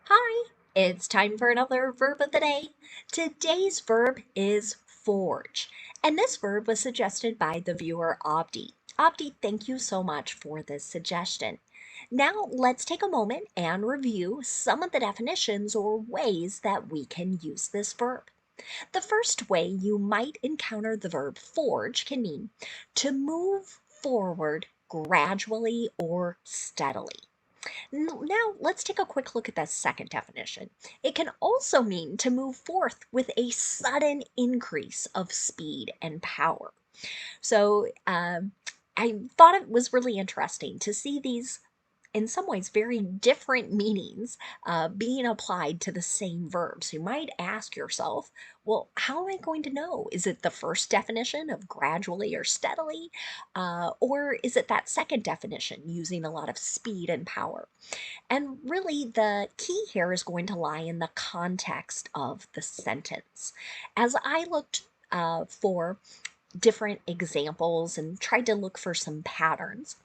Hi, it's time for another verb of the day. Today's verb is forge, and this verb was suggested by the viewer Abdi. Abdi, thank you so much for this suggestion. Now, let's take a moment and review some of the definitions or ways that we can use this verb. The first way you might encounter the verb forge can mean to move forward gradually or steadily. Now, let's take a quick look at that second definition. It can also mean to move forth with a sudden increase of speed and power. So, I thought it was really interesting to see these, in some ways, very different meanings being applied to the same verb. So you might ask yourself, well, how am I going to know? Is it the first definition of gradually or steadily? Or is it that second definition using a lot of speed and power? And really, the key here is going to lie in the context of the sentence. As I looked for different examples and tried to look for some patterns,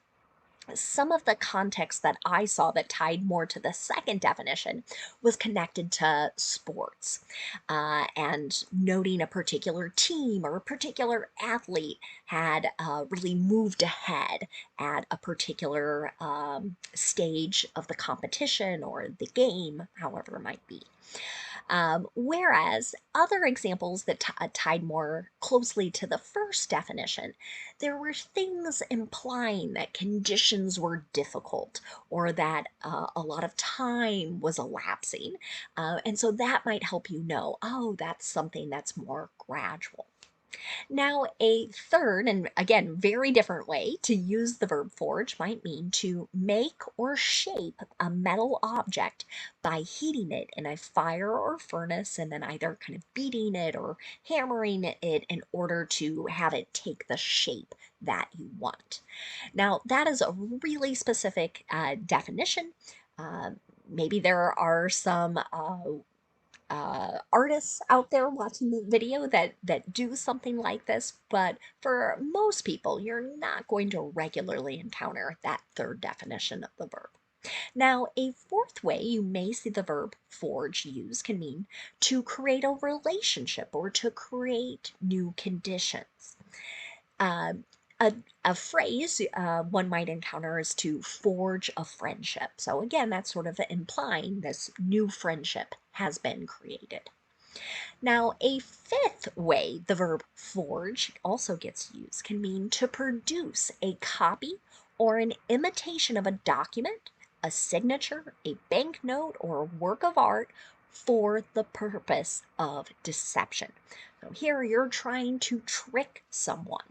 some of the context that I saw that tied more to the second definition was connected to sports and noting a particular team or a particular athlete had really moved ahead at a particular stage of the competition or the game, however it might be. Whereas other examples that tied more closely to the first definition, there were things implying that conditions were difficult or that a lot of time was elapsing. And so that might help you know, oh, that's something that's more gradual. Now, a third, and again, very different way to use the verb forge might mean to make or shape a metal object by heating it in a fire or furnace and then either kind of beating it or hammering it in order to have it take the shape that you want. Now, that is a really specific definition. Uh, Maybe there are some artists out there watching the video that do something like this, but for most people, you're not going to regularly encounter that third definition of the verb. Now, a fourth way you may see the verb forge used can mean to create a relationship or to create new conditions. Um, a, a phrase one might encounter is to forge a friendship. So, again, that's sort of implying this new friendship has been created. Now, a fifth way the verb forge also gets used can mean to produce a copy or an imitation of a document, a signature, a banknote, or a work of art for the purpose of deception. So here you're trying to trick someone.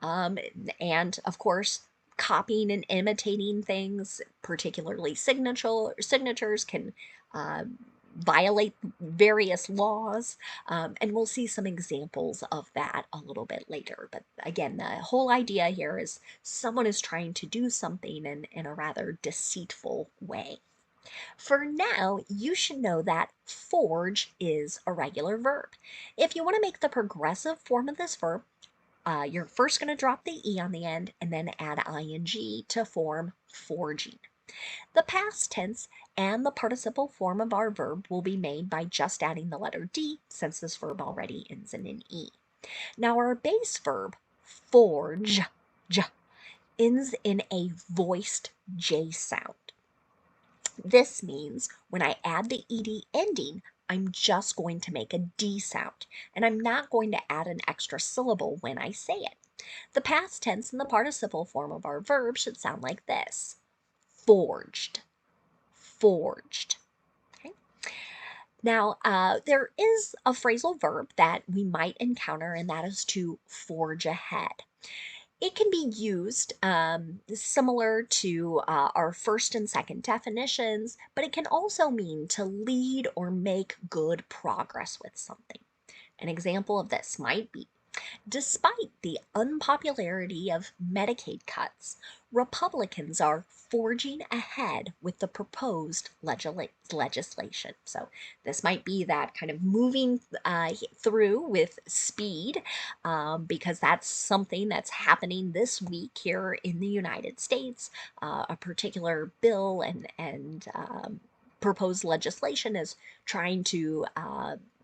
Um, and of course, copying and imitating things, particularly signatures, can uh, violate various laws. And we'll see some examples of that a little bit later. But again, the whole idea here is someone is trying to do something in a rather deceitful way. For now, you should know that forge is a regular verb. If you want to make the progressive form of this verb, you're first going to drop the E on the end and then add ing to form forging. The past tense and the participle form of our verb will be made by just adding the letter D since this verb already ends in an E. Now our base verb, forge, ends in a voiced J sound. This means when I add the ed ending, I'm just going to make a D sound, and I'm not going to add an extra syllable when I say it. The past tense and the participle form of our verb should sound like this: forged, forged. Okay. Now, there is a phrasal verb that we might encounter, and that is to forge ahead. It can be used similar to our first and second definitions, but it can also mean to lead or make good progress with something. An example of this might be: despite the unpopularity of Medicaid cuts, Republicans are forging ahead with the proposed legislation. So, this might be that kind of moving through with speed because that's something that's happening this week here in the United States. A particular bill and proposed legislation is trying to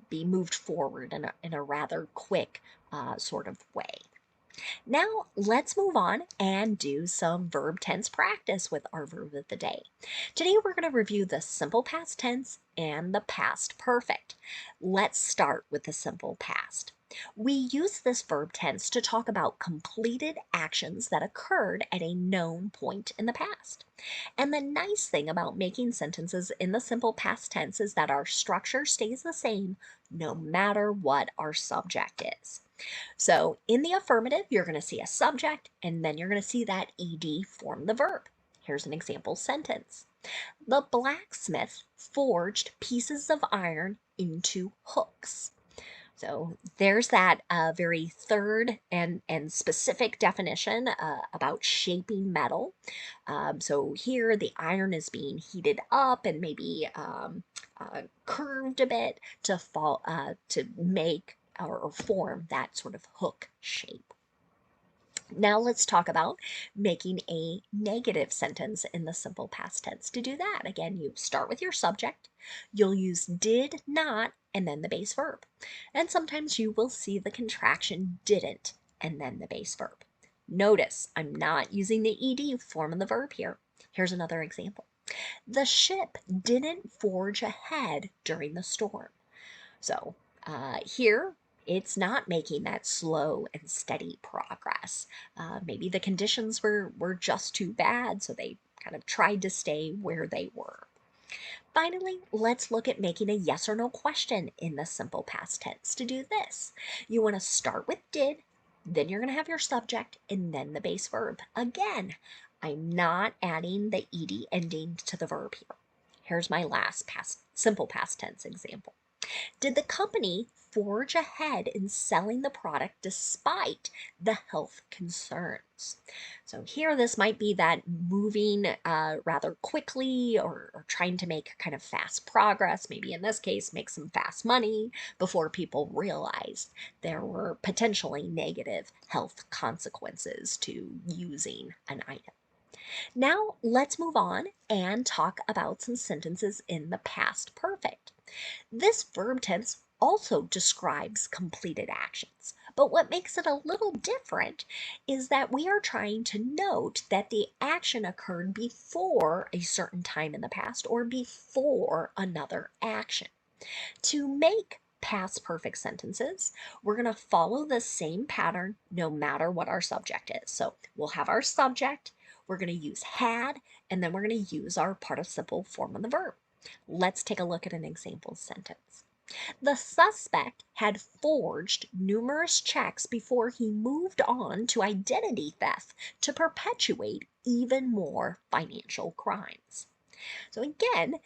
be moved forward in a rather quick sort of way. Now let's move on and do some verb tense practice with our verb of the day. Today we're going to review the simple past tense and the past perfect. Let's start with the simple past. We use this verb tense to talk about completed actions that occurred at a known point in the past. And the nice thing about making sentences in the simple past tense is that our structure stays the same no matter what our subject is. So in the affirmative, you're going to see a subject, and then you're going to see that ed form the verb. Here's an example sentence. The blacksmith forged pieces of iron into hooks. So there's that very third and specific definition about shaping metal. So here the iron is being heated up and maybe curved a bit to make or form that sort of hook shape. Now let's talk about making a negative sentence in the simple past tense. To do that, again, you start with your subject, you'll use did not, and then the base verb. And sometimes you will see the contraction didn't, and then the base verb. Notice I'm not using the ed form of the verb here. Here's another example. The ship didn't forge ahead during the storm. So here, it's not making that slow and steady progress. Maybe the conditions were just too bad, so they kind of tried to stay where they were. Finally, let's look at making a yes or no question in the simple past tense. To do this, you want to start with did, then you're going to have your subject, and then the base verb. Again, I'm not adding the ed ending to the verb here. Here's my last simple past tense example. Did the company forge ahead in selling the product despite the health concerns? So here, this might be that moving rather quickly or trying to make kind of fast progress. Maybe in this case, make some fast money before people realized there were potentially negative health consequences to using an item. Now let's move on and talk about some sentences in the past perfect. This verb tense also describes completed actions, but what makes it a little different is that we are trying to note that the action occurred before a certain time in the past or before another action. To make past perfect sentences, we're going to follow the same pattern no matter what our subject is. So we'll have our subject, we're going to use had, and then we're going to use our participle form of the verb. Let's take a look at an example sentence. The suspect had forged numerous checks before he moved on to identity theft to perpetuate even more financial crimes. So again,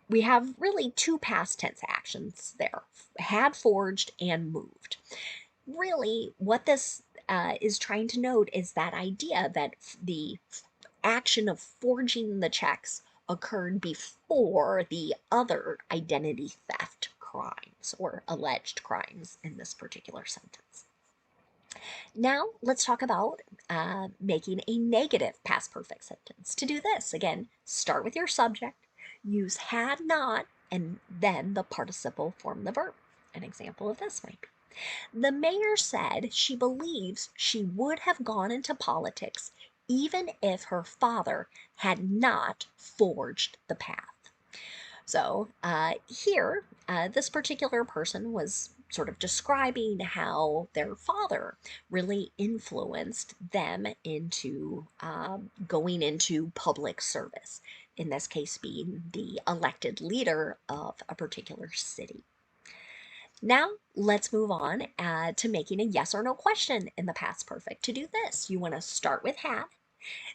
we have really two past tense actions there, had forged and moved. Really, what this is trying to note is that idea that the action of forging the checks occurred before the other identity theft crimes or alleged crimes in this particular sentence. Now let's talk about making a negative past perfect sentence. To do this, again, start with your subject, use had not, and then the participle form the verb. An example of this might be, the mayor said she believes she would have gone into politics even if her father had not forged the path. So here, this particular person was sort of describing how their father really influenced them into going into public service, in this case being the elected leader of a particular city. Now let's move on to making a yes or no question in the past perfect. To do this, you want to start with had,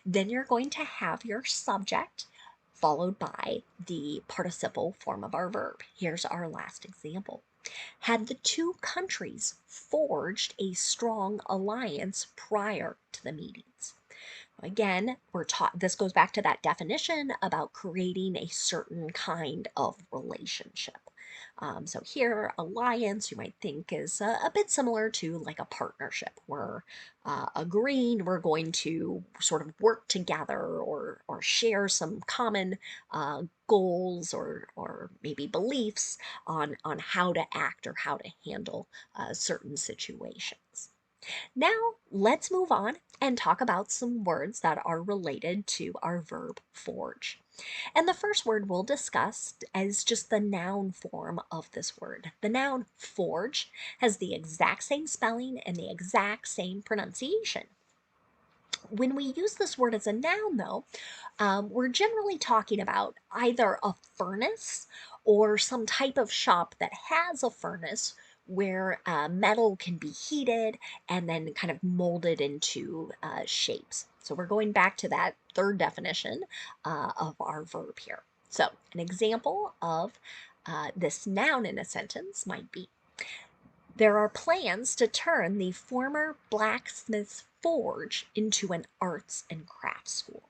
then you're going to have your subject followed by the participle form of our verb. Here's our last example. Had the two countries forged a strong alliance prior to the meetings? Again, this goes back to that definition about creating a certain kind of relationship. So here, alliance, you might think is a bit similar to like a partnership. We're agreeing we're going to sort of work together or share some common goals or maybe beliefs on how to act or how to handle certain situations. Now, let's move on and talk about some words that are related to our verb forge. And the first word we'll discuss is just the noun form of this word. The noun forge has the exact same spelling and the exact same pronunciation. When we use this word as a noun, though, we're generally talking about either a furnace or some type of shop that has a furnace where metal can be heated and then kind of molded into shapes. So we're going back to that third definition of our verb here. So an example of this noun in a sentence might be, there are plans to turn the former blacksmith's forge into an arts and crafts school.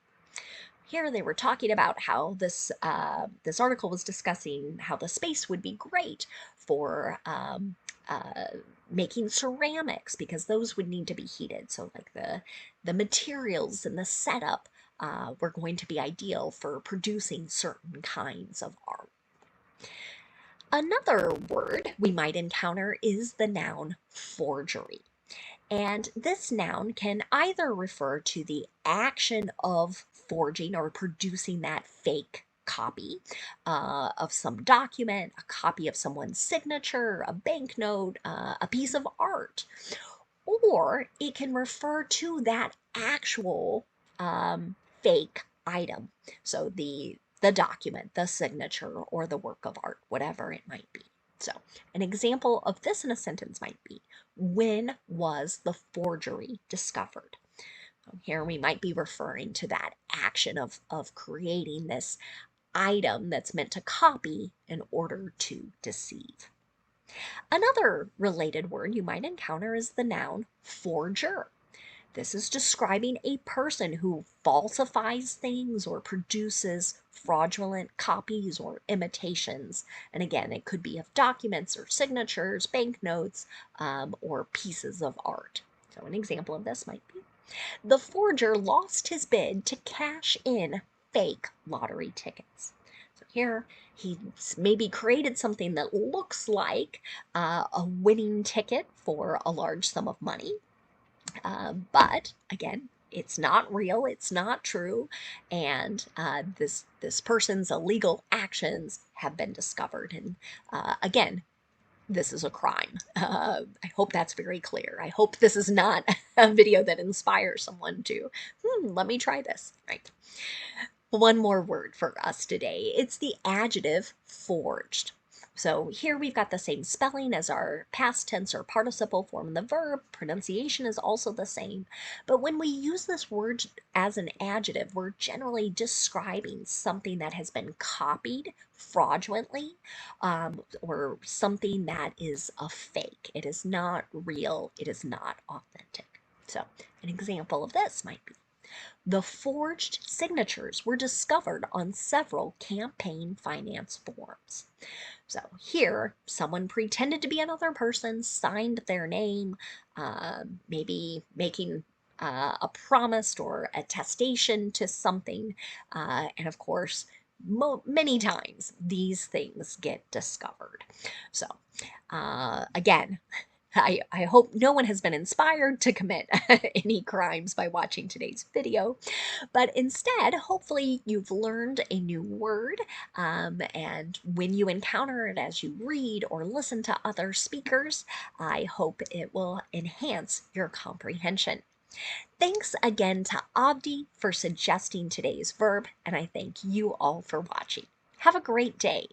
Here they were talking about how this article was discussing how the space would be great for uh, making ceramics because those would need to be heated. So like the materials and the setup were going to be ideal for producing certain kinds of art. Another word we might encounter is the noun forgery. And this noun can either refer to the action of forging or producing that fake copy of some document, a copy of someone's signature, a banknote, a piece of art, or it can refer to that actual fake item. So the document, the signature, or the work of art, whatever it might be. So an example of this in a sentence might be, when was the forgery discovered? Here we might be referring to that action of creating this item that's meant to copy in order to deceive. Another related word you might encounter is the noun forger. This is describing a person who falsifies things or produces fraudulent copies or imitations. And again, it could be of documents or signatures, banknotes, or pieces of art. So, an example of this might be, the forger lost his bid to cash in fake lottery tickets. So here, he maybe created something that looks like a winning ticket for a large sum of money. But again, it's not real, it's not true, and this person's illegal actions have been discovered. And again, this is a crime. I hope that's very clear. I hope this is not a video that inspires someone to, let me try this, right? One more word for us today. It's the adjective forged. So here we've got the same spelling as our past tense or participle form in the verb. Pronunciation is also the same. But when we use this word as an adjective, we're generally describing something that has been copied fraudulently, or something that is a fake. It is not real. It is not authentic. So an example of this might be, the forged signatures were discovered on several campaign finance forms. So here, someone pretended to be another person, signed their name, maybe making a promise or attestation to something. And of course, many times these things get discovered. So again, I hope no one has been inspired to commit any crimes by watching today's video, but instead, hopefully you've learned a new word, and when you encounter it as you read or listen to other speakers, I hope it will enhance your comprehension. Thanks again to Abdi for suggesting today's verb, and I thank you all for watching. Have a great day.